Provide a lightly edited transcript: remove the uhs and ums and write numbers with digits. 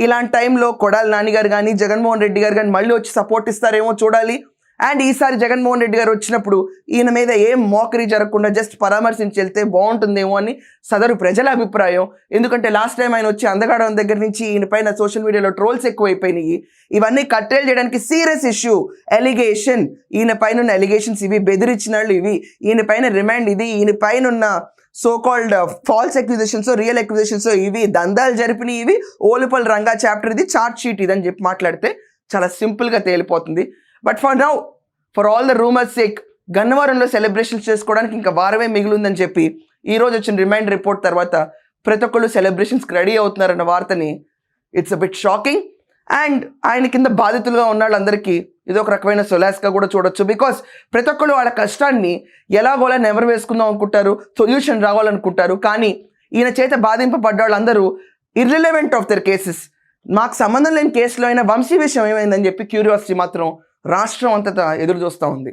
ఇలాంటి టైంలో కొడాలి నాని గారు కానీ జగన్మోహన్ రెడ్డి గారు కానీ మళ్ళీ వచ్చి సపోర్ట్ ఇస్తారేమో చూడాలి. అండ్ ఈసారి జగన్మోహన్ రెడ్డి గారు వచ్చినప్పుడు ఈయన మీద ఏం మోకరీ జరగకుండా జస్ట్ పరామర్శించి వెళ్తే బాగుంటుందేమో అని సదరు ప్రజల అభిప్రాయం. ఎందుకంటే లాస్ట్ టైం ఆయన వచ్చి అందగాడం దగ్గర నుంచి ఈయన పైన సోషల్ మీడియాలో ట్రోల్స్ ఎక్కువైపోయినాయి. ఇవన్నీ కట్టేలు చేయడానికి సీరియస్ ఇష్యూ ఎలిగేషన్, ఈయన పైన ఉన్న ఎలిగేషన్స్ ఇవి, బెదిరించినాళ్ళు ఇవి, ఈయన పైన రిమాండ్ ఇది, ఈయన పైన ఉన్న so called false accusations real accusations ఇవి, దందాలు జరిపినవి ఇవి, ఓలుపల్ రంగా చాప్టర్ ఇది, చార్జ్ షీట్ ఇది అని చెప్పి మాట్లాడితే చాలా సింపుల్గా తేలిపోతుంది. But for now, for all the rumours sake, గన్నవరంలో సెలబ్రేషన్స్ చేసుకోవడానికి ఇంకా వారమే మిగిలిందని చెప్పి ఈరోజు వచ్చిన రిమైండ్ రిపోర్ట్ తర్వాత ప్రతి ఒక్కళ్ళు సెలబ్రేషన్స్కి రెడీ అవుతున్నారన్న వార్తని it's a bit shocking. And ఆయన కింద బాధితులుగా ఉన్న వాళ్ళందరికీ ఇది ఒక రకమైన సొలాస్గా కూడా చూడొచ్చు. బికాస్ ప్రతి ఒక్కళ్ళు వాళ్ళ కష్టాన్ని ఎలాగోలా నెవరు వేసుకుందాం అనుకుంటారు, సొల్యూషన్ రావాలనుకుంటారు. కానీ ఈయన చేత బాధింపబడ్డ వాళ్ళందరూ ఇర్రిలెవెంట్ ఆఫ్ దర్ కేసెస్, మాకు సంబంధం లేని కేసులో అయినా వంశీ విషయం ఏమైందని చెప్పి క్యూరియాసిటీ మాత్రం రాష్ట్రం అంతటా ఎదురు చూస్తూ ఉంది.